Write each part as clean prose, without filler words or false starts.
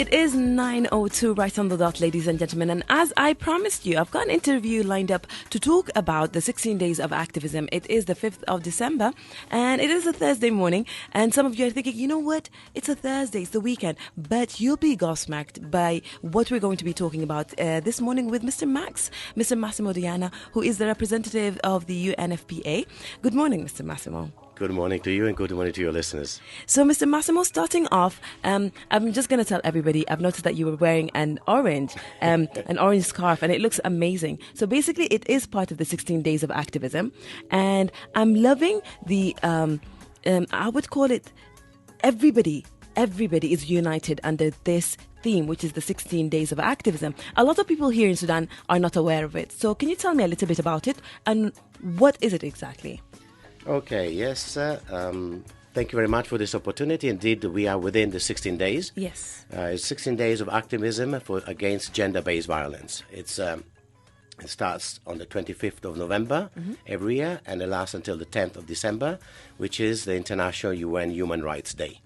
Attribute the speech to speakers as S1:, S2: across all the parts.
S1: It is 9:02 right on the dot, ladies and gentlemen. And as I promised you, I've got an interview lined up to talk about the 16 days of activism. It is the 5th of December and it is a Thursday morning. And some of you are thinking, you know what? It's a Thursday, it's the weekend. But you'll be gobsmacked by what we're going to be talking about this morning with Mr. Massimo Diana, who is the representative of the UNFPA. Good morning, Mr. Massimo.
S2: Good morning to you and good morning to your listeners.
S1: So, Mr. Massimo, starting off, I'm just going to tell everybody, I've noticed that you were wearing an orange scarf, and it looks amazing. So basically, it is part of the 16 days of activism, and I'm loving the, I would call it, everybody is united under this theme, which is the 16 days of activism. A lot of people here in Sudan are not aware of it. So can you tell me a little bit about it, and what is it exactly?
S2: Okay, yes. Thank you very much for this opportunity. Indeed, we are within the 16 days.
S1: Yes.
S2: It's 16 days of activism against gender-based violence. It starts on the 25th of November every year, and it lasts until the 10th of December, which is the International UN Human Rights Day.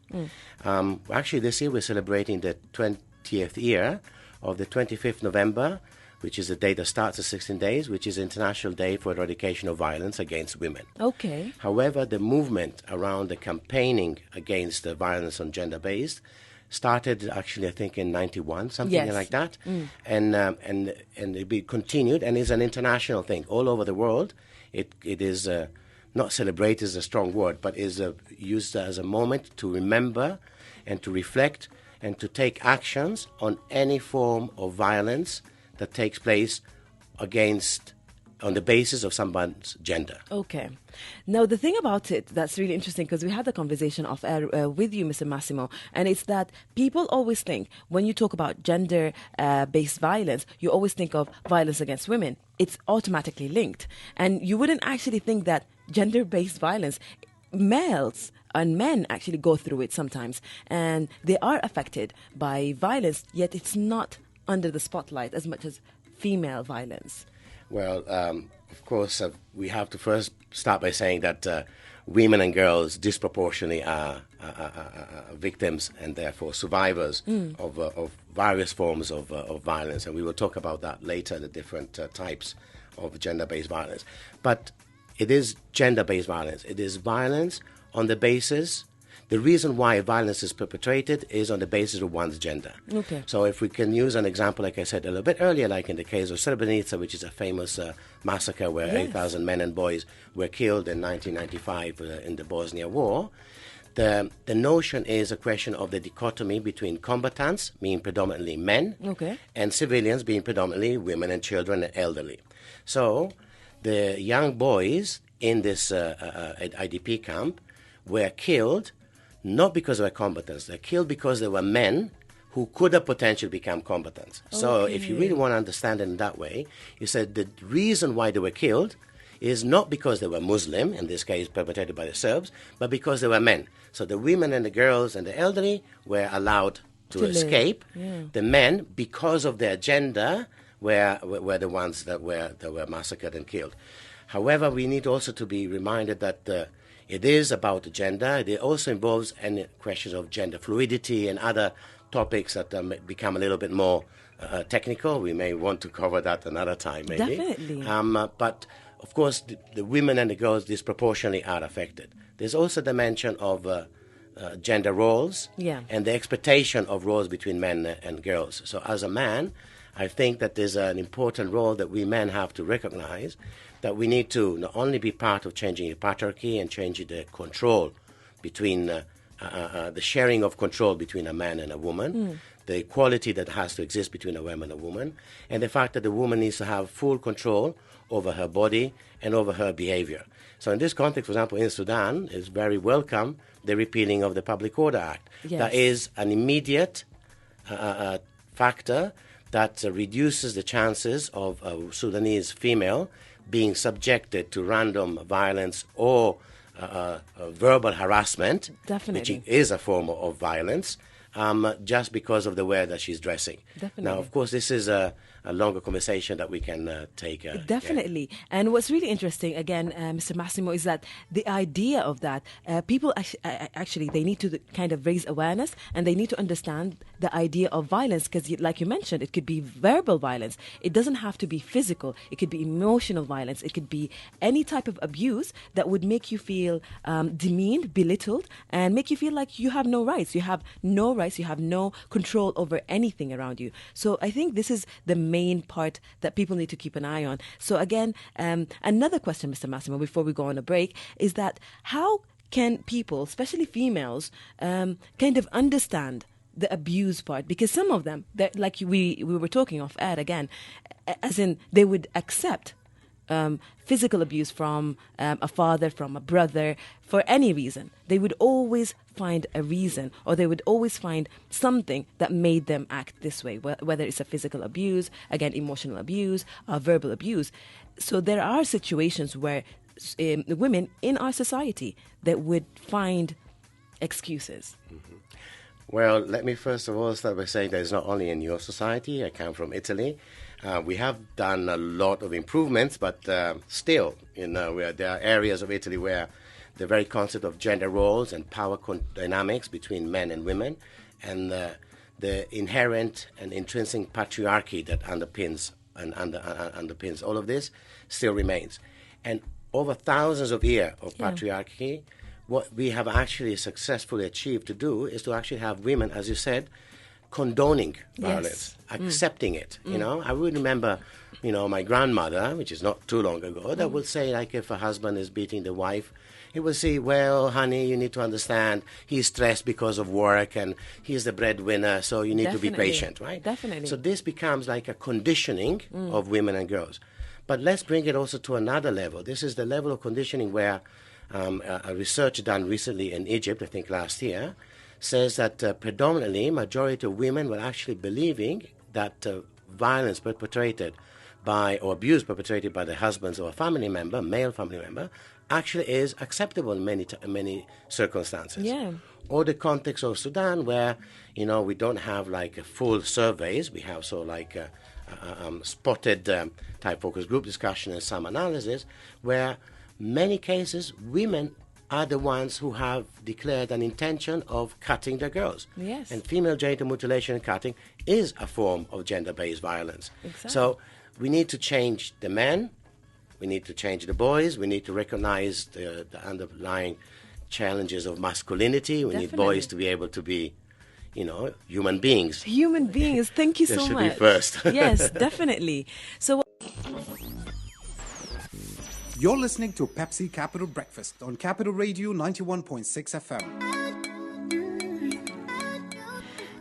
S2: Actually, this year we're celebrating the 20th year of the 25th November, which is the day that starts the 16 days, which is International Day for Eradication of Violence Against Women.
S1: Okay.
S2: However, the movement around the campaigning against the violence on gender-based started actually, I think, in 91, something like that. And it be continued, and is an international thing. All over the world, it is not celebrated is a strong word, but is used as a moment to remember and to reflect and to take actions on any form of violence that takes place on the basis of someone's gender.
S1: Okay. Now, the thing about it that's really interesting, because we had a conversation off air with you, Mr. Massimo, and it's that people always think when you talk about gender-based violence, you always think of violence against women. It's automatically linked. And you wouldn't actually think that gender-based violence, males and men actually go through it sometimes, and they are affected by violence, yet it's not under the spotlight as much as female violence.
S2: Well, of course, we have to first start by saying that women and girls disproportionately are victims and therefore survivors of various forms of violence. And we will talk about that later, the different types of gender-based violence. But it is gender-based violence. It is violence on the basis. The reason why violence is perpetrated is on the basis of one's gender.
S1: Okay.
S2: So if we can use an example, like I said a little bit earlier, like in the case of Srebrenica, which is a famous massacre where 8,000 men and boys were killed in 1995 in the Bosnia War, the notion is a question of the dichotomy between combatants, being predominantly men, and civilians, being predominantly women and children and elderly. So the young boys in this IDP camp were killed not because they were combatants. They're killed because they were men who could have potentially become combatants. So if you really want to understand it in that way, you said the reason why they were killed is not because they were Muslim, in this case perpetrated by the Serbs, but because they were men. So the women and the girls and the elderly were allowed to escape. The men, because of their gender, were the ones that were massacred and killed. However, we need also to be reminded that it is about gender. It also involves any questions of gender fluidity and other topics that become a little bit more technical. We may want to cover that another time, maybe.
S1: Definitely.
S2: But, of course, the women and the girls disproportionately are affected. There's also the dimension of gender roles and the expectation of roles between men and girls. So as a man, I think that there's an important role that we men have to recognize, that we need to not only be part of changing the patriarchy and changing the control between the sharing of control between a man and a woman, the equality that has to exist between a woman and a woman, and the fact that the woman needs to have full control over her body and over her behavior. So in this context, for example, in Sudan, it's very welcome the repealing of the Public Order Act. That is an immediate factor that reduces the chances of a Sudanese female being subjected to random violence or verbal harassment, which is a form of violence, just because of the way that she's dressing. Now, of course, this is a a longer conversation that we can take.
S1: Definitely. And what's really interesting, again, Mr. Massimo, is that the idea of that, people actually, they need to kind of raise awareness, and they need to understand the idea of violence, because like you mentioned, it could be verbal violence. It doesn't have to be physical. It could be emotional violence. It could be any type of abuse that would make you feel demeaned, belittled, and make you feel like you have no rights. You have no rights. You have no control over anything around you. So I think this is the main part that people need to keep an eye on. So again, another question, Mr. Massimo, before we go on a break, is that how can people, especially females, kind of understand the abuse part? Because some of them, like we were talking off air again, as in they would accept physical abuse from a father, from a brother, for any reason. They would always find a reason, or they would always find something that made them act this way, whether it's a physical abuse, again, emotional abuse, verbal abuse. So there are situations where women in our society that would find excuses.
S2: Mm-hmm. Well, let me first of all start by saying that it's not only in your society. I come from Italy. We have done a lot of improvements, but still, there are areas of Italy where the very concept of gender roles and power dynamics between men and women, and the inherent and intrinsic patriarchy that underpins all of this still remains. And over thousands of years of patriarchy, what we have actually successfully achieved to do is to actually have women, as you said, condoning violence, accepting it. You know, I would remember, my grandmother, which is not too long ago, that would say, like, if a husband is beating the wife, he would say, well, honey, you need to understand, he's stressed because of work and he's the breadwinner, so you need to be patient, right?
S1: Definitely.
S2: So this becomes like a conditioning of women and girls. But let's bring it also to another level. This is the level of conditioning where a research done recently in Egypt, I think last year, says that predominantly majority of women were actually believing that violence perpetrated by, or abuse perpetrated by the husbands or a family member, male family member, actually is acceptable in many circumstances.
S1: Yeah.
S2: Or the context of Sudan, where we don't have like full surveys, we have spotted type focus group discussion and some analysis, where many cases women are the ones who have declared an intention of cutting their girls.
S1: Yes.
S2: And female genital mutilation and cutting is a form of gender-based violence.
S1: Exactly.
S2: So we need to change the men, we need to change the boys, we need to recognize the underlying challenges of masculinity. We need boys to be able to be, human beings.
S1: Human beings, thank you so much.
S2: That should be first.
S1: Yes, definitely. So
S3: you're listening to Pepsi Capital Breakfast on Capital Radio 91.6 FM.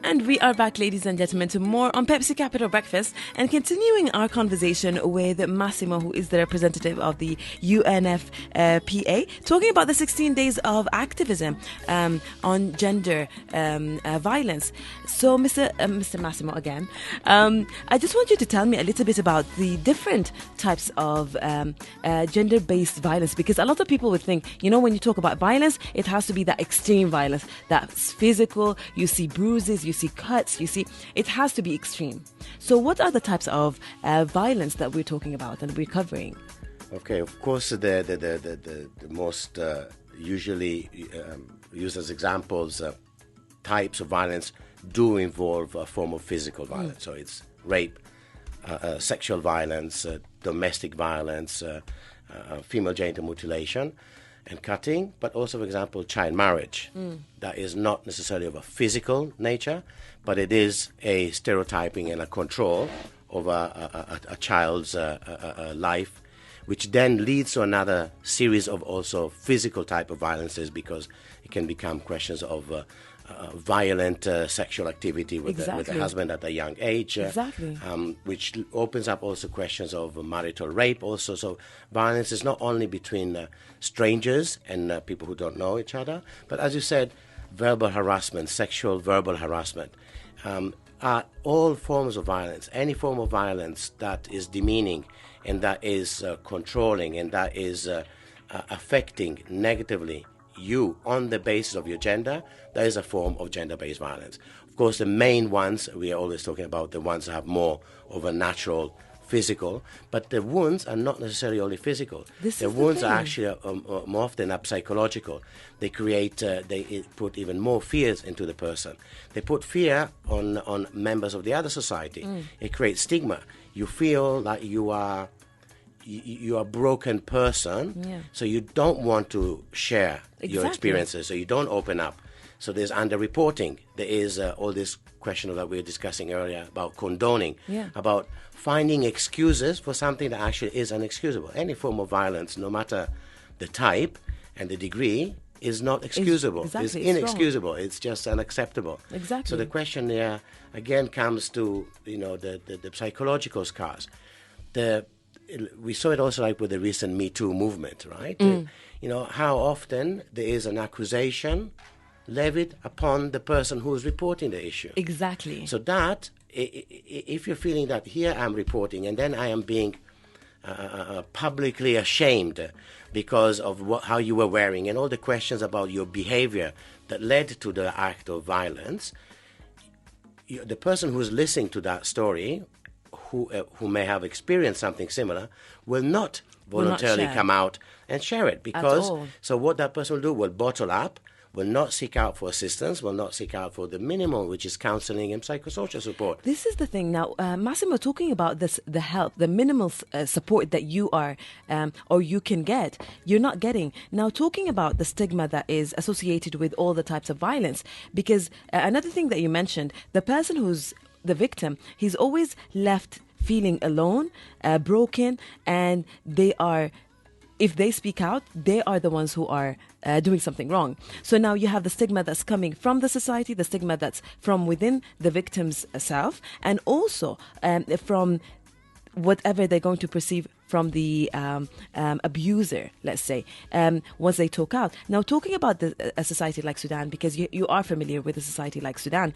S1: And we are back, ladies and gentlemen, to more on Pepsi Capital Breakfast, and continuing our conversation with Massimo, who is the representative of the UNFPA, talking about the 16 days of activism on gender violence. So, Mr. Massimo, again, I just want you to tell me a little bit about the different types of gender-based violence, because a lot of people would think, when you talk about violence, it has to be that extreme violence, that's physical, you see bruises, you see cuts, it has to be extreme. So what are the types of violence that we're talking about and we're covering?
S2: Okay, of course, the most usually used as examples types of violence do involve a form of physical violence. So it's rape, sexual violence, domestic violence, female genital mutilation and cutting, but also, for example, child marriage. That is not necessarily of a physical nature, but it is a stereotyping and a control over a child's life, which then leads to another series of also physical type of violences, because it can become questions of violent sexual activity with the husband at a young age, which opens up also questions of marital rape also. So violence is not only between strangers and people who don't know each other, but as you said, verbal harassment, sexual verbal harassment, are all forms of violence. Any form of violence that is demeaning and that is controlling and that is affecting negatively you on the basis of your gender, that is a form of gender-based violence. Of course, the main ones, we are always talking about the ones that have more of a natural physical, but the wounds are not necessarily only physical. The wounds are actually more often psychological. They create, they put even more fears into the person. They put fear on members of the other society. It creates stigma. You feel like you are a broken person, so you don't want to share your experiences, so you don't open up. So there's underreporting. There is all this question that we were discussing earlier about condoning, about finding excuses for something that actually is unexcusable. Any form of violence, no matter the type and the degree, is not excusable. It's inexcusable. It's just unacceptable.
S1: Exactly.
S2: So the question there again comes to the psychological scars. We saw it also like with the recent Me Too movement, right? How often there is an accusation levied upon the person who is reporting the issue.
S1: Exactly.
S2: So that, if you're feeling that here I'm reporting and then I am being publicly ashamed because of how you were wearing and all the questions about your behavior that led to the act of violence, the person who's listening to that story, who may have experienced something similar, will not voluntarily come out and share it. Because, so what that person will do will bottle up, will not seek out for assistance, will not seek out for the minimum, which is counseling and psychosocial support.
S1: This is the thing. Now, Massimo, talking about this, the help, the minimal support that you are or you can get, you're not getting. Now, talking about the stigma that is associated with all the types of violence, because another thing that you mentioned, the person who's the victim, he's always left feeling alone, broken, and if they speak out, they are the ones who are doing something wrong. So now you have the stigma that's coming from the society, the stigma that's from within the victim's self, and also from whatever they're going to perceive from the abuser, let's say, once they talk out. Now, talking about a society like Sudan, because you are familiar with a society like Sudan,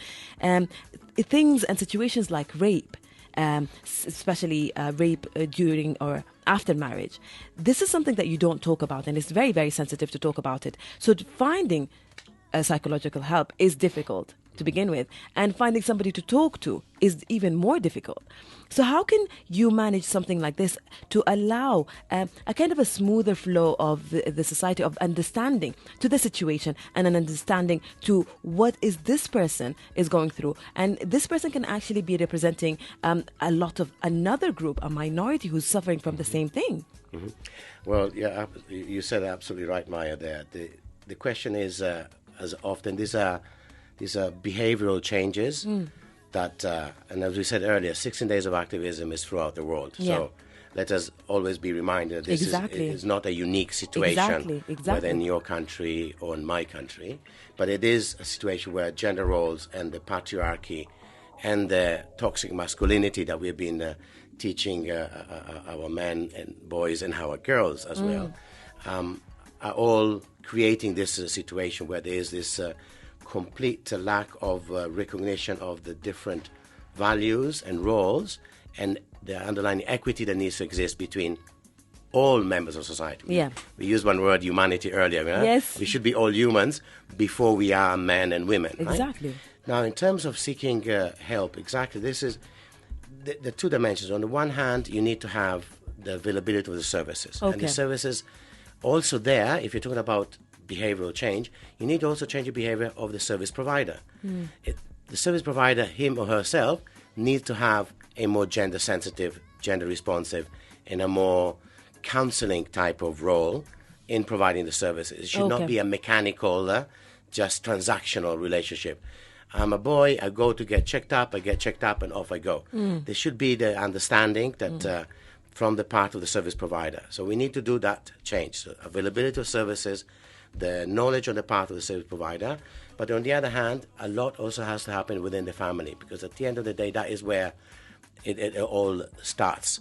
S1: things and situations like rape, especially rape during or after marriage, this is something that you don't talk about, and it's very, very sensitive to talk about it. So finding psychological help is difficult to begin with, and finding somebody to talk to is even more difficult. So how can you manage something like this to allow a kind of a smoother flow of the society, of understanding to the situation and an understanding to what is this person is going through? And this person can actually be representing a lot of another group, a minority who's suffering from the same thing.
S2: Mm-hmm. Well, yeah, you said absolutely right, Maya, there. The question is, as often, these are behavioral changes that, and as we said earlier, 16 days of activism is throughout the world.
S1: Yeah.
S2: So let us always be reminded this is not a unique situation, whether in your country or in my country, but it is a situation where gender roles and the patriarchy and the toxic masculinity that we've been teaching our men and boys and our girls as well, are all creating this situation where there is this complete lack of recognition of the different values and roles and the underlying equity that needs to exist between all members of society. We used one word, humanity, earlier. Right?
S1: Yes.
S2: We should be all humans before we are men and women.
S1: Exactly.
S2: Right? Now, in terms of seeking help, exactly, this is the two dimensions. On the one hand, you need to have the availability of the services.
S1: Okay.
S2: And the services also there, if you're talking about behavioral change, you need to also change the behavior of the service provider. The service provider, him or herself, needs to have a more gender-sensitive, gender-responsive, and a more counseling type of role in providing the services. It should not be a mechanical, just transactional relationship. I'm a boy, I go to get checked up, I get checked up, and off I go. There should be the understanding that from the part of the service provider. So we need to do that change. So availability of services, the knowledge on the part of the service provider, but on the other hand, a lot also has to happen within the family, because at the end of the day, that is where it all starts.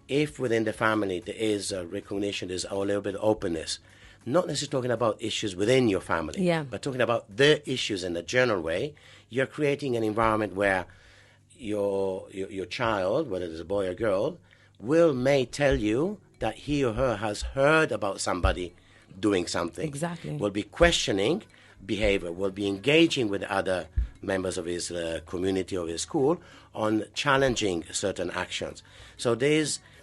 S2: If within the family there is a recognition, there's a little bit of openness, not necessarily talking about issues within your family, but talking about the issues in a general way, you're creating an environment where your child, whether it's a boy or girl, may tell you that he or her has heard about somebody doing something.
S1: Exactly.
S2: Will be questioning behavior, will be engaging with other members of his community or his school on challenging certain actions. So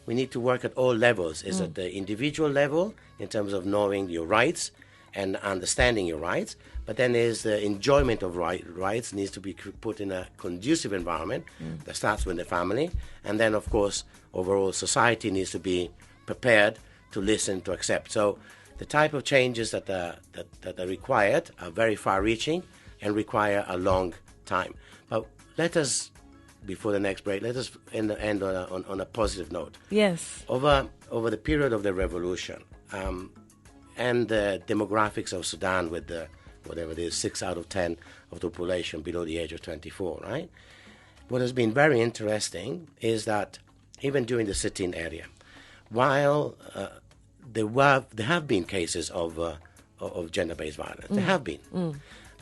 S2: we need to work at all levels. Is at the individual level in terms of knowing your rights and understanding your rights, but then there's the enjoyment of rights needs to be put in a conducive environment that starts with the family, and then of course overall society needs to be prepared to listen, to accept. So the type of changes that are required are very far-reaching and require a long time. But let us, before the next break, let us end on a positive note.
S1: Yes.
S2: Over the period of the revolution and the demographics of Sudan, with whatever it is, 6 out of 10 of the population below the age of 24, right? What has been very interesting is that even during the sit-in area, while there have been cases of gender-based violence, there have been.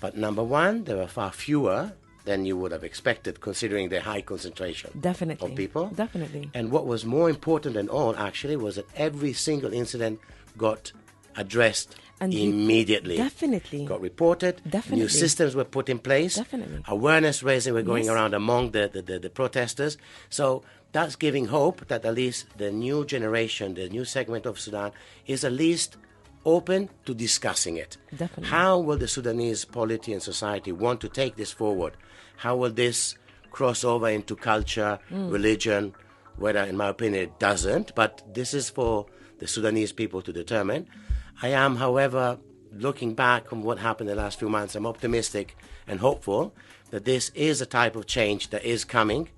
S2: But number one, there were far fewer than you would have expected, considering the high concentration of people.
S1: Definitely.
S2: And what was more important than all, actually, was that every single incident got addressed and immediately.
S1: Definitely.
S2: Got reported.
S1: Definitely.
S2: New systems were put in place.
S1: Definitely.
S2: Awareness raising were going around among the protesters. So that's giving hope that at least the new generation, the new segment of Sudan, is at least open to discussing it.
S1: Definitely.
S2: How will the Sudanese polity and society want to take this forward? How will this cross over into culture, religion, whether, in my opinion, it doesn't, but this is for the Sudanese people to determine. I am, however, looking back on what happened in the last few months, I'm optimistic and hopeful that this is a type of change that has come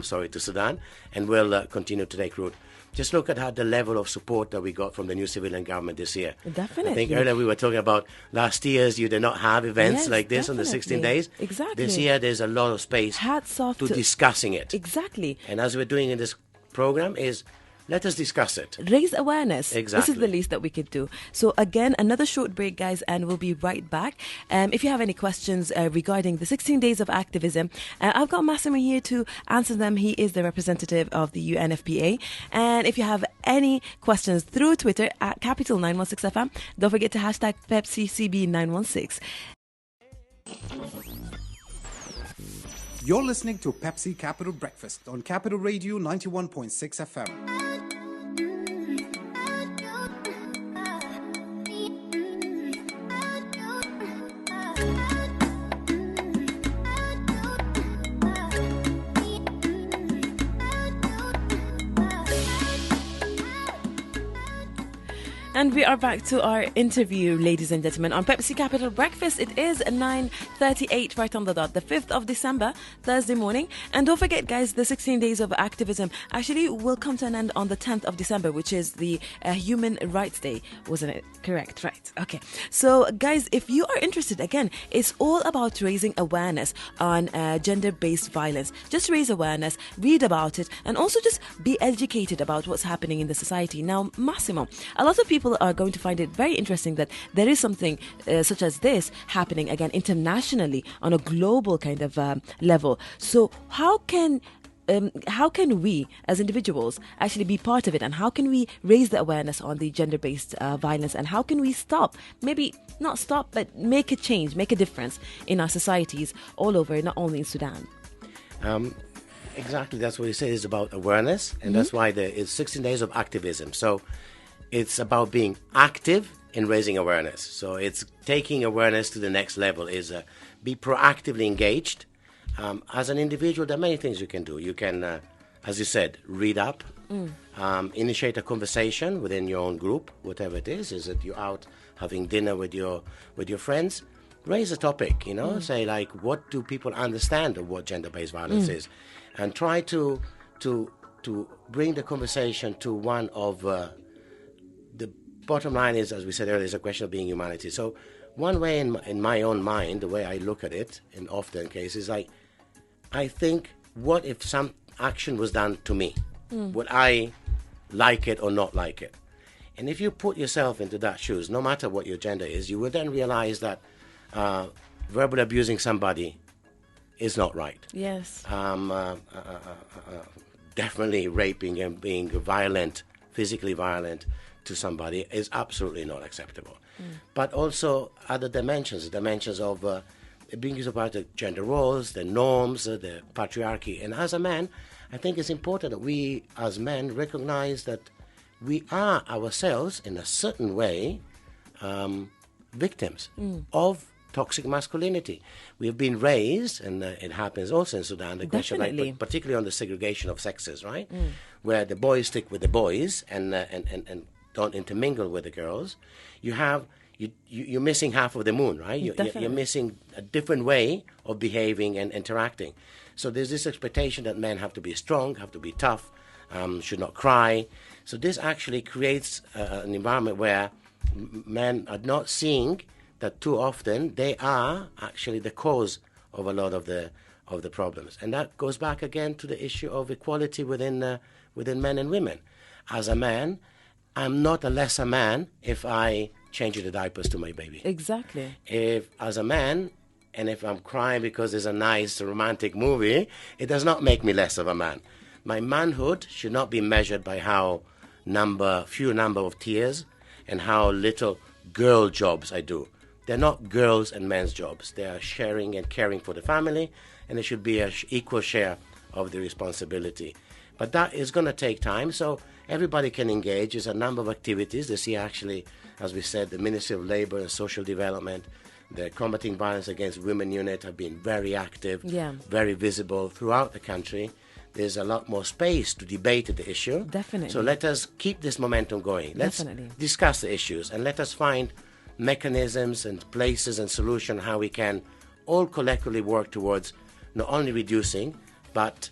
S2: to Sudan, and will continue to take root. Just look at the level of support that we got from the new civilian government this year.
S1: Definitely.
S2: I think earlier we were talking about last year's you did not have events like this on the 16 days.
S1: Exactly.
S2: This year there's a lot of space to discussing it.
S1: Exactly.
S2: And as we're doing in this program is, let us discuss it.
S1: Raise awareness.
S2: Exactly.
S1: This is the least that we could do. So again, another short break, guys, and we'll be right back. If you have any questions regarding the 16 days of activism, I've got Massimo here to answer them. He is the representative of the UNFPA. And if you have any questions through Twitter at Capital916FM, don't forget to hashtag PepsiCB916.
S3: You're listening to Pepsi Capital Breakfast on Capital Radio 91.6 FM.
S1: And we are back to our interview, ladies and gentlemen, on Pepsi Capital Breakfast. It is 9:38 right on the dot, the 5th of December, Thursday morning. And don't forget, guys, the 16 days of activism actually will come to an end on the 10th of December, which is the Human Rights Day. Wasn't it correct? Right. Okay. So, guys, if you are interested, again, it's all about raising awareness on gender-based violence. Just raise awareness, read about it, and also just be educated about what's happening in the society. Now, Massimo, a lot of people are going to find it very interesting that there is something such as this happening again internationally on a global kind of level. So how can we as individuals actually be part of it, and how can we raise the awareness on the gender-based violence, and how can we maybe not stop, but make a change, make a difference in our societies all over, not only in Sudan?
S2: Exactly, that's what you say, is about awareness, and that's why it's 16 days of activism. So it's about being active in raising awareness. So it's taking awareness to the next level, is be proactively engaged. As an individual, there are many things you can do. You can, as you said, read up, initiate a conversation within your own group, whatever it is. Is it you're out having dinner with your friends? Raise a topic, say like, what do people understand of what gender-based violence is? And try to bring the conversation to one of the bottom line is, as we said earlier, is a question of being humanity. So one way in my own mind, the way I look at it in often cases, I think, what if some action was done to me? Would I like it or not like it? And if you put yourself into that shoes, no matter what your gender is, you will then realize that verbally abusing somebody is not right.
S1: Yes.
S2: Definitely raping and being violent, physically violent to somebody is absolutely not acceptable. But also other dimensions of it brings about the gender roles, the norms, the patriarchy. And as a man, I think it's important that we as men recognize that we are ourselves, in a certain way, victims of toxic masculinity. We have been raised, and it happens also in Sudan, the question, like, particularly on the segregation of sexes, right? Where the boys stick with the boys and don't intermingle with the girls. You're missing half of the moon, right? You're missing a different way of behaving and interacting. So there's this expectation that men have to be strong, have to be tough, should not cry. So this actually creates an environment where men are not seeing that too often they are actually the cause of a lot of the problems. And that goes back again to the issue of equality within men and women. As a man, I'm not a lesser man if I change the diapers to my baby.
S1: Exactly.
S2: If, as a man, and if I'm crying because there's a nice romantic movie, it does not make me less of a man. My manhood should not be measured by few number of tears and how little girl jobs I do. They're not girls' and men's jobs. They are sharing and caring for the family, and there should be an equal share of the responsibility. But that is going to take time, so everybody can engage. There's a number of activities. This year, actually, as we said, the Ministry of Labour and Social Development, the Combating Violence Against Women unit have been very active, very visible throughout the country. There's a lot more space to debate the issue.
S1: Definitely.
S2: So let us keep this momentum going. Let's discuss the issues, and let us find mechanisms and places and solutions how we can all collectively work towards not only reducing but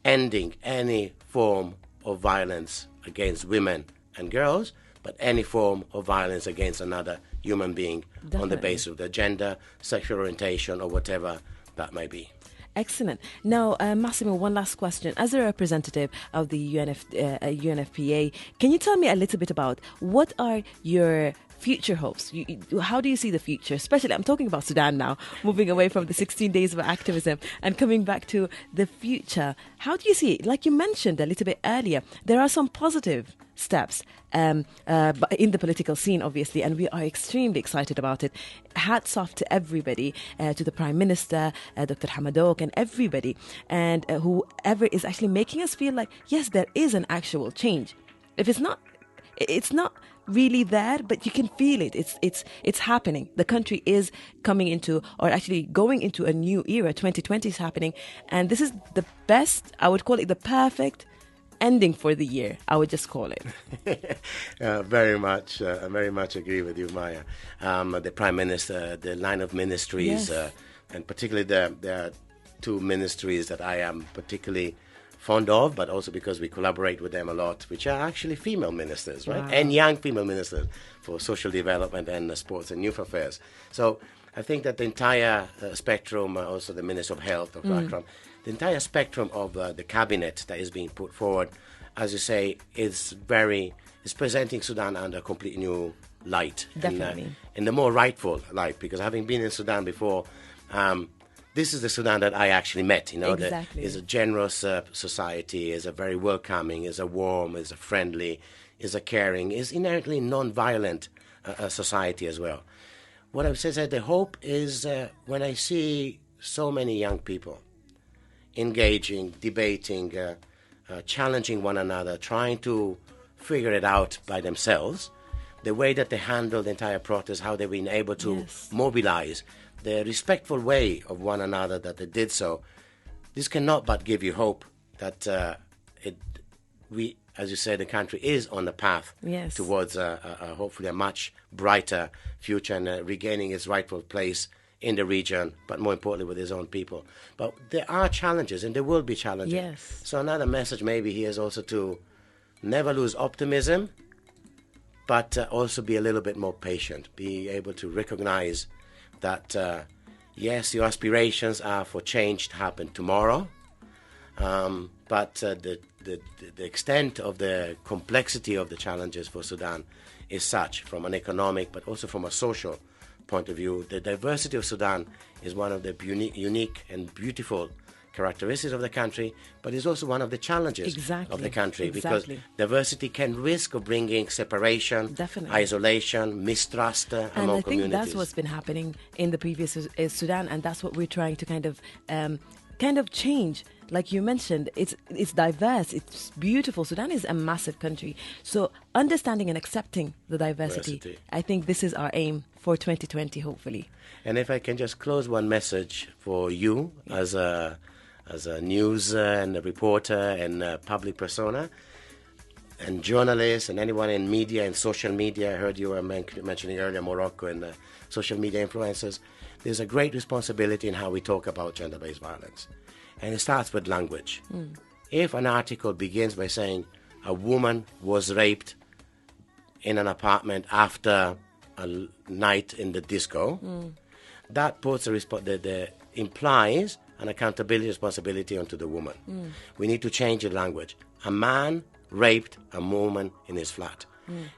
S2: ending any form of violence against women and girls, but any form of violence against another human being on the basis of their gender, sexual orientation, or whatever that might be.
S1: Excellent. Now, Massimo, one last question. As a representative of the UNFPA, can you tell me a little bit about what are your future hopes? How do you see the future? Especially, I'm talking about Sudan now, moving away from the 16 days of activism and coming back to the future. How do you see it? Like you mentioned a little bit earlier, there are some positive steps in the political scene, obviously, and we are extremely excited about it. Hats off to everybody, to the Prime Minister, Dr. Hamadok, and everybody, and whoever is actually making us feel like, yes, there is an actual change. If it's not really there, but you can feel it. It's happening. The country is coming into, or actually going into, a new era. 2020 is happening, and this is the best. I would call it the perfect ending for the year. I would just call it.
S2: Very much agree with you, Maya. The Prime Minister, the line of ministries, and particularly there are two ministries that I am particularly fond of, but also because we collaborate with them a lot, which are actually female ministers, right? Wow. And young female ministers for social development and sports and youth affairs. So I think that the entire spectrum, also the Minister of Health of Akram, the entire spectrum of the cabinet that is being put forward, as you say, is presenting Sudan under a completely new light.
S1: Definitely.
S2: In the more rightful light, because having been in Sudan before, this is the Sudan that I actually met.
S1: Exactly.
S2: It's a generous society, is a very welcoming, is a warm, is a friendly, is a caring, is inherently non-violent society as well. What I would say is that the hope is when I see so many young people engaging, debating, challenging one another, trying to figure it out by themselves, the way that they handled the entire protest, how they've been able to mobilize, the respectful way of one another that they did so, this cannot but give you hope that as you said, the country is on the path towards hopefully a much brighter future and regaining its rightful place in the region, but more importantly with his own people. But there are challenges, and there will be challenges.
S1: Yes.
S2: So another message maybe here is also to never lose optimism, but also be a little bit more patient, be able to recognize that, yes, your aspirations are for change to happen tomorrow, but the extent of the complexity of the challenges for Sudan is such, from an economic but also from a social point of view. The diversity of Sudan is one of the unique and beautiful characteristics of the country, but it's also one of the challenges of the country, because diversity can risk of bringing separation, isolation, mistrust among communities.
S1: And I think that's what's been happening in the previous Sudan, and that's what we're trying to kind of change. Like you mentioned, it's diverse, it's beautiful. Sudan is a massive country. So understanding and accepting the diversity, I think this is our aim for 2020, hopefully.
S2: And if I can just close one message for you as a news and a reporter and a public persona and journalists and anyone in media and social media. I heard you were mentioning earlier Morocco and social media influencers. There's a great responsibility in how we talk about gender-based violence. And it starts with language. If an article begins by saying a woman was raped in an apartment after a night in the disco, that puts implies an accountability responsibility onto the woman. We need to change the language. A man raped a woman in his flat.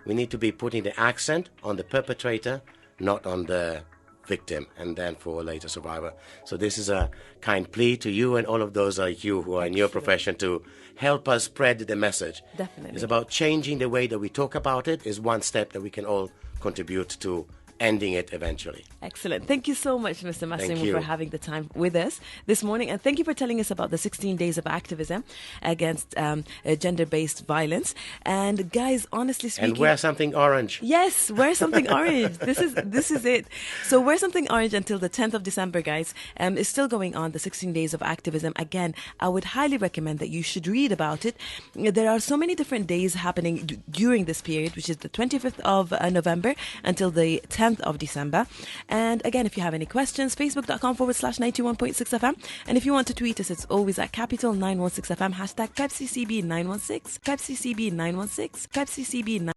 S2: We need to be putting the accent on the perpetrator, not on the victim, and then for a later survivor. So this is a kind plea to you and all of those like you who are in your profession to help us spread the message.
S1: Definitely.
S2: It's about changing the way that we talk about it. Is one step that we can all contribute to ending it eventually.
S1: Excellent. Thank you so much, Mr. Massimo, for having the time with us this morning. And thank you for telling us about the 16 days of activism against gender-based violence. And guys, honestly speaking...
S2: And wear something orange.
S1: Yes, wear something orange. This is it. So wear something orange until the 10th of December, guys. It's still going on, the 16 days of activism. Again, I would highly recommend that you should read about it. There are so many different days happening during this period, which is the 25th of November until the 10th of December. And again, if you have any questions, facebook.com/91.6 FM. And if you want to tweet us, it's always at capital 916 FM, hashtag PepsiCB916, PepsiCB916, PepsiCB916.